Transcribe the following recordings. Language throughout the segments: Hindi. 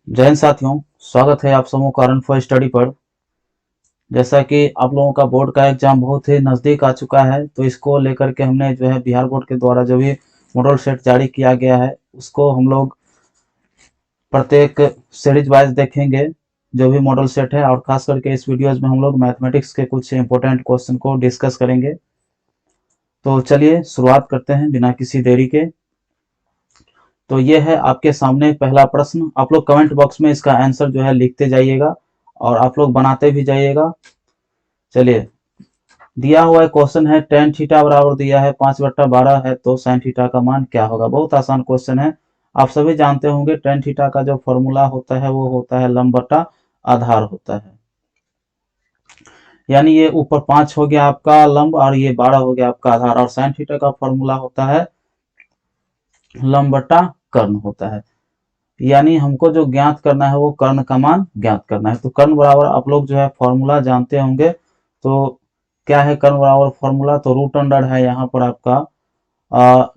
जय हिंद साथियों, स्वागत है आप समूह कारण फॉर स्टडी पर। जैसा कि आप लोगों का बोर्ड का एग्जाम बहुत ही नज़दीक आ चुका है, तो इसको लेकर के हमने जो है बिहार बोर्ड के द्वारा जो भी मॉडल सेट जारी किया गया है उसको हम लोग प्रत्येक सीरीज वाइज देखेंगे। जो भी मॉडल सेट है, और खास करके इस वीडियोज में हम लोग मैथमेटिक्स के कुछ इंपॉर्टेंट क्वेश्चन को डिस्कस करेंगे। तो चलिए शुरुआत करते हैं बिना किसी देरी के। तो ये है आपके सामने पहला प्रश्न। आप लोग कमेंट बॉक्स में इसका आंसर जो है लिखते जाइएगा और आप लोग बनाते भी जाइएगा। चलिए, दिया हुआ क्वेश्चन है टेन थीटा बराबर दिया है 5/12 है, तो साइन थीटा का मान क्या होगा। बहुत आसान क्वेश्चन है। आप सभी जानते होंगे टेन थीटा का जो फॉर्मूला होता है वो होता है लंब बटा आधार होता है। यानी ये ऊपर 5 हो गया आपका लंब और ये 12 हो गया आपका आधार, और साइन थीटा का फॉर्मूला होता है लंब बटा कर्ण होता है। यानी हमको जो ज्ञात करना है वो कर्ण का मान ज्ञात करना है। तो कर्ण बराबर आप लोग जो है फॉर्मूला जानते होंगे। तो क्या है कर्ण बराबर फॉर्मूला, तो रूट अंडर है यहाँ पर आपका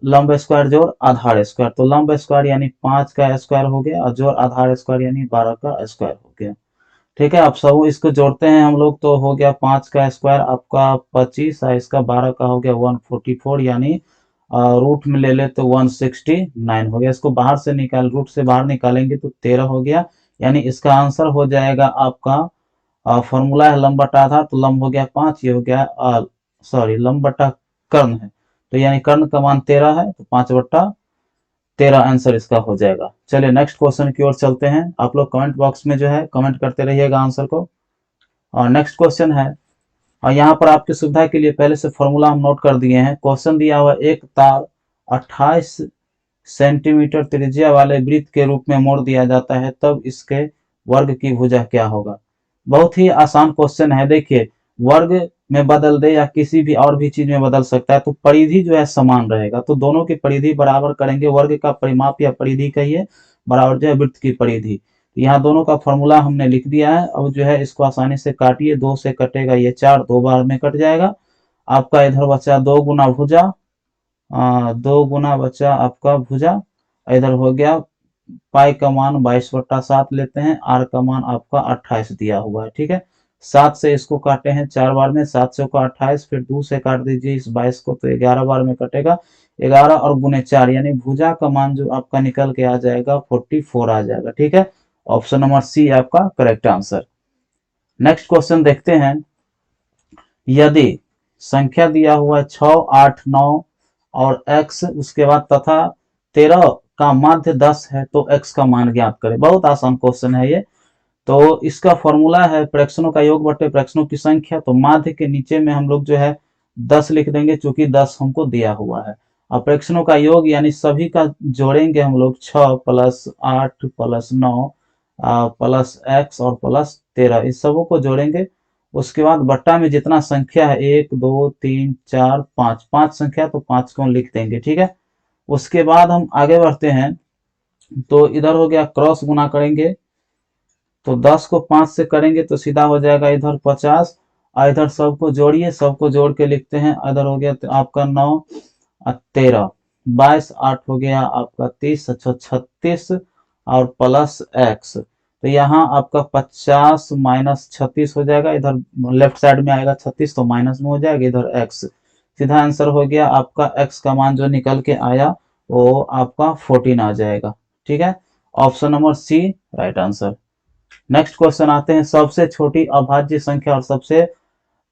लंब स्क्वायर जोड़ आधार स्क्वायर। तो लंब स्क्वायर यानी 5 का स्क्वायर हो गया और जोड़ आधार स्क्वायर यानी 12 का स्क्वायर हो गया। ठीक है, अब सब इसको जोड़ते हैं हम लोग, तो हो गया 5 का स्क्वायर आपका 25 और इसका 12 का हो गया 144, यानी रूट में ले ले तो 169 हो गया। इसको बाहर से निकाल, रूट से बाहर निकालेंगे तो 13 हो गया। यानी इसका आंसर हो जाएगा आपका फॉर्मूला है लंब बटा आधार, तो लंब हो गया 5, ये हो गया सॉरी लंब बटा कर्ण है, तो यानी कर्ण का मान 13 है, तो 5/13 आंसर इसका हो जाएगा। चलिए नेक्स्ट क्वेश्चन की ओर चलते हैं। आप लोग कमेंट बॉक्स में जो है कमेंट करते रहिएगा आंसर को। और नेक्स्ट क्वेश्चन है, और यहाँ पर आपकी सुविधा के लिए पहले से फॉर्मूला हम नोट कर दिए हैं। क्वेश्चन दिया हुआ एक तार 28 सेंटीमीटर त्रिज्या वाले वृत्त के रूप में मोड़ दिया जाता है, तब इसके वर्ग की भुजा क्या होगा। बहुत ही आसान क्वेश्चन है। देखिए, वर्ग में बदल दे या किसी भी और भी चीज में बदल सकता है, तो परिधि जो है समान रहेगा, तो दोनों की परिधि बराबर करेंगे। वर्ग का परिमाप या परिधि कहिए, बराबर जो है वृत्त की परिधि। तो यहाँ दोनों का फॉर्मूला हमने लिख दिया है। अब जो है इसको आसानी से काटिए, 2 से कटेगा ये 4, 2 बार में कट जाएगा। आपका इधर बचा 2 गुना भुजा, 2 गुना बचा आपका भुजा। इधर हो गया पाई का मान 22/7 लेते हैं, आर का मान आपका 28 दिया हुआ है। ठीक है, 7 से इसको काटे हैं 4 बार में, 7 से का 28, फिर 2 से काट दीजिए इस 22 को, तो 11 बार में कटेगा। 11 और गुने 4 यानी भुजा का मान जो आपका निकल के आ जाएगा 44 आ जाएगा। ठीक है, ऑप्शन नंबर सी आपका करेक्ट आंसर। नेक्स्ट क्वेश्चन देखते हैं। यदि संख्या दिया हुआ है 6, 8, 9 और x, उसके बाद तथा 13 का माध्य 10 है, तो x का मान ज्ञात करें। बहुत आसान क्वेश्चन है ये। तो इसका फॉर्मूला है प्रश्नों का योग बटे प्रश्नों की संख्या। तो माध्य के नीचे में हम लोग जो है 10 लिख देंगे, चूंकि 10 हमको दिया हुआ है। और प्रश्नों का योग यानी सभी का जोड़ेंगे हम लोग, 6 प्लस 8 प्लस 9 प्लस x और प्लस 13, इस सबों को जोड़ेंगे। उसके बाद बट्टा में जितना संख्या है 1 2 3 4 5, 5 संख्या, तो 5 को लिख देंगे। ठीक है, उसके बाद हम आगे बढ़ते हैं। तो इधर हो गया क्रॉस गुना करेंगे, तो 10 को 5 से करेंगे तो सीधा हो जाएगा इधर 50, और इधर सबको जोड़िए, सबको जोड़ के लिखते हैं। इधर हो गया तो आपका 9 और 13, 22, 8 हो गया आपका 30, अच्छा 36 और प्लस एक्स। तो यहाँ आपका 50 माइनस 36 हो जाएगा, इधर लेफ्ट साइड में आएगा 36, तो माइनस में हो जाएगा इधर एक्स। सीधा आंसर हो गया आपका एक्स का मान जो निकल के आया वो आपका 14 आ जाएगा। ठीक है, option number C right answer. Next question आते हैं, सबसे छोटी अभाज्य संख्या और सबसे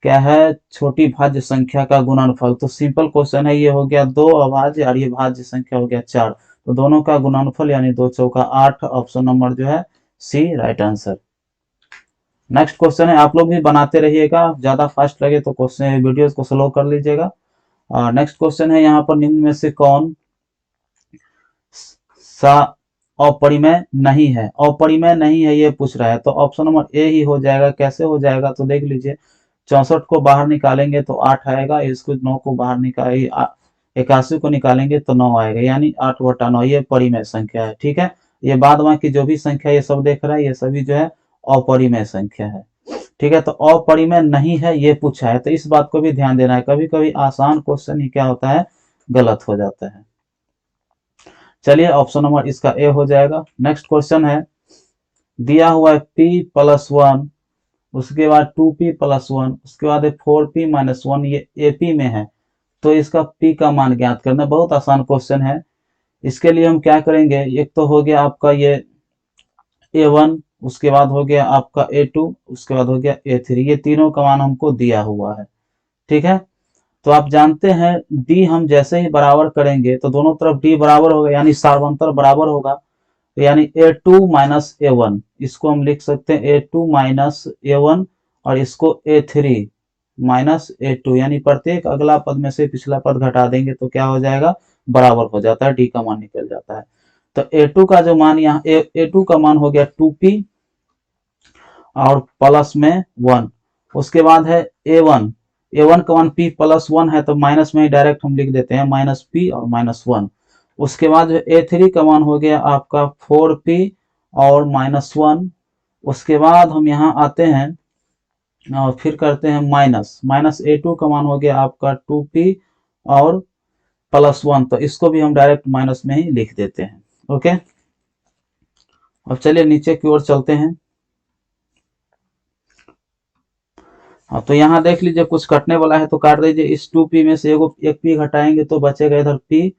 क्या है छोटी भाज्य संख्या का गुणनफल। तो सिंपल क्वेश्चन है, ये हो गया 2 अभाज्य और ये भाज्य संख्या हो गया 4, तो दोनों का गुणनफल यानी 2 चौका 8, ऑप्शन नंबर जो है सी राइट आंसर। नेक्स्ट क्वेश्चन है, आप लोग भी बनाते रहिएगा, ज्यादा फास्ट लगे तो क्वेश्चन वीडियोस को स्लो कर लीजिएगा। नेक्स्ट क्वेश्चन है, यहाँ पर निम्न में से कौन सा अपरिमेय नहीं है। अपरिमेय नहीं है ये पूछ रहा है, तो ऑप्शन नंबर ए ही हो जाएगा। कैसे हो जाएगा तो देख लीजिए, 64 को बाहर निकालेंगे तो 8 आएगा, इसको 9 को बाहर निकाल 81 को निकालेंगे तो 9 आएगा, यानी 8/9 ये परिमेय संख्या है। ठीक है, ये बाद बाकी जो भी संख्या ये सब देख रहा है ये सभी जो है अपरिमेय संख्या है। ठीक है, तो अपरिमेय नहीं है ये पूछा है, तो इस बात को भी ध्यान देना है। कभी कभी आसान क्वेश्चन ही क्या होता है, गलत हो जाता है। चलिए ऑप्शन नंबर इसका ए हो जाएगा। नेक्स्ट क्वेश्चन है, दिया हुआ है p प्लस 1, उसके बाद 2p प्लस 1, उसके बाद 4p माइनस 1, ये AP में है। तो इसका p का मान ज्ञात करना, बहुत आसान क्वेश्चन है। इसके लिए हम क्या करेंगे, एक तो हो गया आपका ये A1, उसके बाद हो गया आपका A2, उसके बाद हो गया A3, ये तीनों का मान हमको दिया हुआ है। ठीक है, तो आप जानते हैं d हम जैसे ही बराबर करेंगे तो दोनों तरफ d बराबर होगा, यानी सार्वंतर बराबर होगा। तो यानी A2 माइनस A1, इसको हम लिख सकते हैं A2 माइनस A1, और इसको A3 माइनस A2, यानी प्रत्येक अगला पद में से पिछला पद घटा देंगे तो क्या हो जाएगा, बराबर हो जाता है, d का मान निकल जाता है। तो A2 का जो मान यहाँ A2 का मान हो गया 2p और प्लस में 1, उसके बाद है A1, A1 का मान p प्लस 1 है, तो माइनस में ही डायरेक्ट हम लिख देते हैं माइनस p और माइनस 1। उसके बाद जो A3 का मान हो गया आपका 4p और माइनस 1। उसके बाद हम यहाँ आते हैं और फिर करते हैं माइनस माइनस A2 का मान हो गया आपका 2p और प्लस 1, तो इसको भी हम डायरेक्ट माइनस में ही लिख देते हैं। ओके, अब चलिए नीचे की ओर चलते हैं। हाँ, तो यहाँ देख लीजिए कुछ कटने वाला है तो काट दीजिए। इस 2p में से एक p घटाएंगे तो बचेगा इधर p।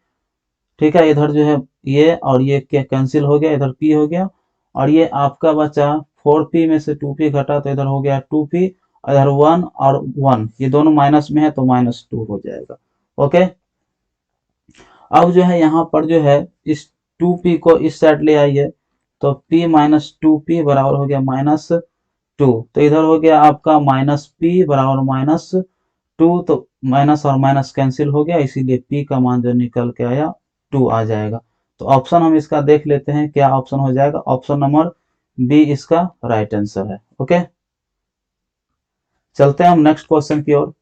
ठीक है, इधर जो है ये और ये क्या कैंसिल हो गया, इधर p हो गया, और ये आपका बचा 4p में से 2p घटा तो इधर हो गया 2p, और इधर 1 और 1, ये दोनों माइनस में है तो माइनस 2 हो जाएगा। ओके, अब जो है यहाँ पर जो है इस 2p को इस साइड ले आइए, तो p माइनस 2p बराबर हो गया माइनस 2, तो इधर हो गया आपका माइनस p बराबर माइनस 2, तो माइनस और माइनस कैंसिल हो गया, इसीलिए p का मान जो निकल के आया 2 आ जाएगा। तो ऑप्शन हम इसका देख लेते हैं क्या ऑप्शन हो जाएगा, ऑप्शन नंबर बी इसका राइट आंसर है। ओके, चलते हैं हम नेक्स्ट क्वेश्चन की ओर।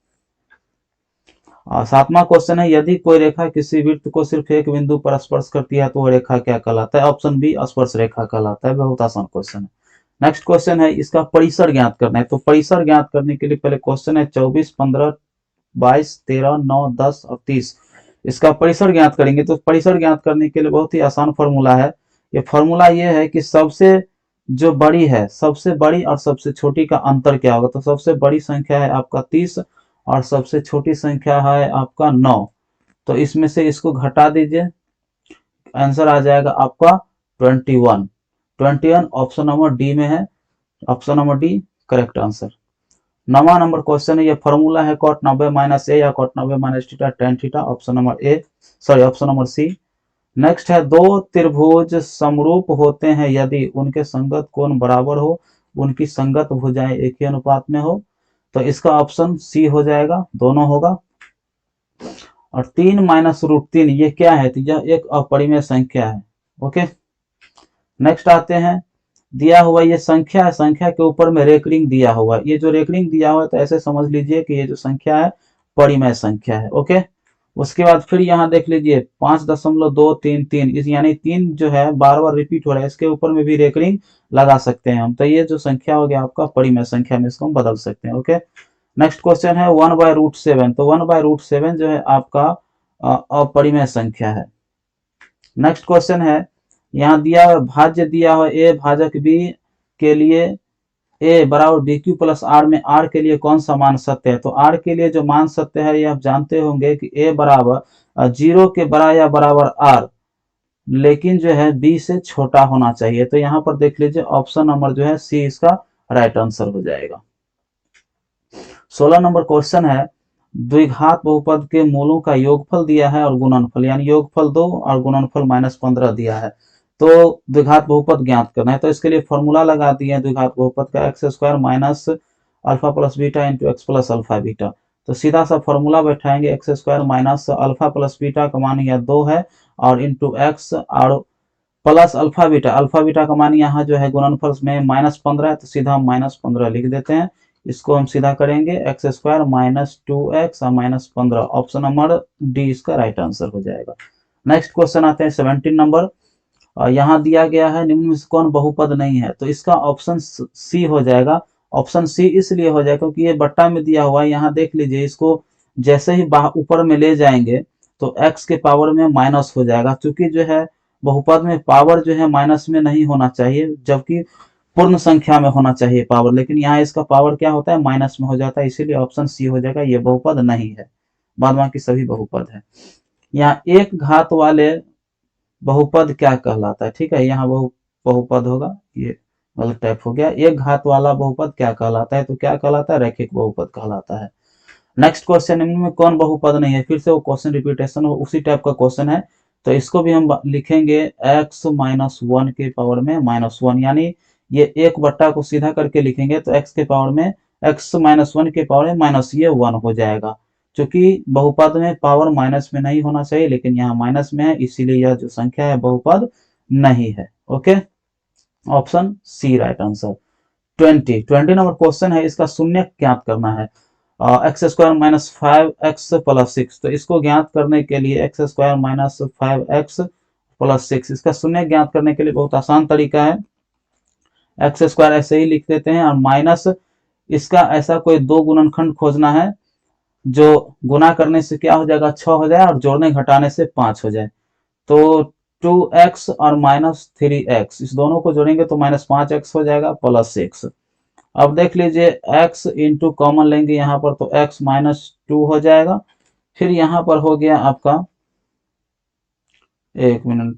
सातवां क्वेश्चन है, यदि कोई रेखा किसी वृत्त को सिर्फ एक बिंदु पर स्पर्श करती है तो वह रेखा क्या कहलाता है, ऑप्शन बी स्पर्श रेखा कहलाता है। बहुत आसान क्वेश्चन है। नेक्स्ट क्वेश्चन है, इसका परिसर ज्ञात करना है। तो परिसर ज्ञात करने के लिए पहले क्वेश्चन है 24, 15, 22, 13, 9, 10 और 30, इसका परिसर ज्ञात करेंगे। तो परिसर ज्ञात करने के लिए बहुत ही आसान फॉर्मूला है। ये फॉर्मूला ये है कि सबसे जो बड़ी है, सबसे बड़ी और सबसे छोटी का अंतर क्या होगा। तो सबसे बड़ी संख्या है आपका 30 और सबसे छोटी संख्या है आपका 9, तो इसमें से इसको घटा दीजिए, आंसर आ जाएगा आपका 21। 21 ऑप्शन नंबर डी में है, option number D correct answer. 9वां नंबर क्वेश्चन है, ये फॉर्मूला है cot 90 माइनस ए या cot 90 minus theta tan theta, option number A, sorry option number C. Next है, दो त्रिभुज समरूप होते हैं यदि उनके संगत कोण बराबर हो, उनकी संगत भुजाएं एक ही अनुपात में हो, तो इसका ऑप्शन सी हो जाएगा, दोनों होगा। और 3 माइनस रूट 3 ये क्या है, तो यह एक अपरिमेय संख्या है। ओके, नेक्स्ट आते हैं, दिया हुआ ये संख्या है, संख्या के ऊपर में रेकरिंग दिया हुआ है, ये जो रेकरिंग दिया हुआ है तो ऐसे समझ लीजिए कि ये जो संख्या है परिमेय संख्या है। ओके, उसके बाद फिर यहाँ देख लीजिए 5.233, इस यानी 3 जो है बार बार रिपीट हो रहा है, इसके ऊपर में भी रेकरिंग लगा सकते हैं हम, तो ये जो संख्या हो गया आपका परिमेय संख्या में, इसको हम बदल सकते हैं। ओके, नेक्स्ट क्वेश्चन है 1/√7, तो 1/√7 जो है आपका अपरिमेय संख्या है। नेक्स्ट क्वेश्चन है, यहाँ दिया हुआ भाज्य दिया हुआ ए भाजक बी के लिए ए बराबर बी क्यू प्लस आर में आर के लिए कौन सा मान सत्य है। तो आर के लिए जो मान सत्य है ये आप जानते होंगे कि ए बराबर 0 के बड़ा या बराबर आर, लेकिन जो है बी से छोटा होना चाहिए। तो यहाँ पर देख लीजिए ऑप्शन नंबर जो है सी इसका राइट आंसर हो जाएगा। 16 नंबर क्वेश्चन है, द्विघात बहुपद के मूलों का योगफल दिया है और गुणनफल, यानी योगफल 2 और गुणनफल -15 दिया है, तो द्विघात बहुपद ज्ञात करना है। तो इसके लिए फॉर्मूला लगा दिए हैं द्विघात बहुपद का, x² minus alpha plus beta into x plus alpha beta. तो सीधा सा फॉर्मूला बैठाएंगे, x² minus alpha plus beta का मान यह 2 है और इंटू एक्स और प्लस अल्फा बीटा का मान यहाँ जो है गुणनफल में -15 है, तो सीधा हम -15 लिख देते हैं। इसको हम सीधा करेंगे, x² माइनस 2x और -15, ऑप्शन नंबर डी इसका राइट आंसर हो जाएगा। नेक्स्ट क्वेश्चन आते हैं 17 नंबर, यहाँ दिया गया है निम्न में से कौन बहुपद नहीं है, तो इसका ऑप्शन सी हो जाएगा। ऑप्शन सी इसलिए हो जाएगा क्योंकि ये बट्टा में दिया हुआ है, यहाँ देख लीजिए, इसको जैसे ही ऊपर में ले जाएंगे तो x के पावर में माइनस हो जाएगा, क्योंकि जो है बहुपद में पावर जो है माइनस में नहीं होना चाहिए, जबकि पूर्ण संख्या में होना चाहिए पावर, लेकिन यहाँ इसका पावर क्या होता है, माइनस में हो जाता है, इसीलिए ऑप्शन सी हो जाएगा, ये बहुपद नहीं है, बाद बाकी सभी बहुपद है। यहाँ एक घात वाले बहुपद क्या कहलाता है, ठीक है, यहाँ बहुपद होगा, ये गलत टाइप हो गया। एक घात वाला बहुपद क्या कहलाता है, तो क्या कहलाता है, रैखिक बहुपद कहलाता है। नेक्स्ट क्वेश्चन, निम्न में कौन बहुपद नहीं है, फिर से वो क्वेश्चन रिपीटेशन उसी टाइप का क्वेश्चन है, तो इसको भी हम लिखेंगे x माइनस वन के पावर में माइनस वन, यानी ये एक बट्टा को सीधा करके लिखेंगे तो x के पावर में x माइनस वन के पावर में माइनस ये वन हो जाएगा, क्योंकि बहुपद में पावर माइनस में नहीं होना चाहिए, लेकिन यहाँ माइनस में है, इसीलिए यह जो संख्या है बहुपद नहीं है। Okay, option C right answer. 20 number question है, इसका शून्य ज्ञात करना है। X square minus 5x plus 6, तो इसको ज्ञात करने के लिए x square minus 5x plus 6, इसका शून्य ज्ञात करने के लिए बहुत आसान तरीका है, एक्स स्क्वायर ऐसे ही लिख देते हैं और माइनस इसका ऐसा कोई दो गुणनखंड खोजना है जो गुना करने से क्या हो जाएगा, 6 हो जाए, और जोड़ने घटाने से 5 हो जाए। तो 2x और माइनस 3x, इस दोनों को जोड़ेंगे तो माइनस 5x हो जाएगा प्लस 6। अब देख लीजिए x इंटू कॉमन लेंगे यहाँ पर, तो x माइनस 2 हो जाएगा, फिर यहाँ पर हो गया आपका, एक मिनट,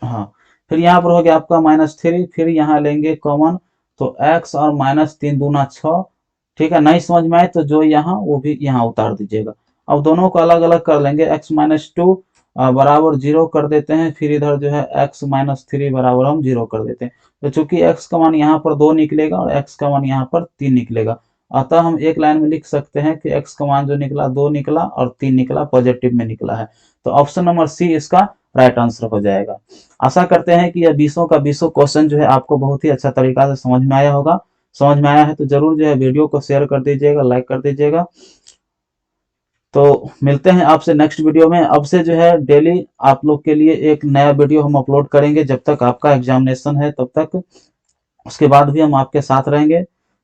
हाँ, फिर यहाँ पर हो गया आपका माइनस 3, फिर यहाँ लेंगे कॉमन, तो x और माइनस 3 दूना 6, ठीक है, नहीं समझ में आए तो जो यहाँ वो भी यहाँ उतार दीजिएगा। अब दोनों को अलग अलग कर लेंगे, x माइनस 2 बराबर 0 कर देते हैं, फिर इधर जो है x माइनस 3 बराबर हम 0 कर देते हैं, तो चूंकि x का मान यहाँ पर 2 निकलेगा और x का मान यहाँ पर 3 निकलेगा, अतः हम एक लाइन में लिख सकते हैं कि x का मान जो निकला 2 निकला और 3 निकला, पॉजिटिव में निकला है, तो ऑप्शन नंबर सी इसका राइट आंसर हो जाएगा। आशा करते हैं कि यह 20 का 20 क्वेश्चन जो है आपको बहुत ही अच्छा तरीका से समझ में आया होगा। समझ में आया है तो जरूर जो है वीडियो को शेयर कर दीजिएगा, लाइक कर दीजिएगा। तो मिलते हैं आपसे नेक्स्ट वीडियो में। अब से जो है डेली आप लोग के लिए एक नया वीडियो हम अपलोड करेंगे, जब तक आपका एग्जामिनेशन है तब तक, उसके बाद भी हम आपके साथ रहेंगे।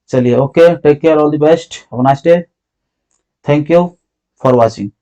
चलिए, okay, take care, all the best, have a nice day, thank you for watching.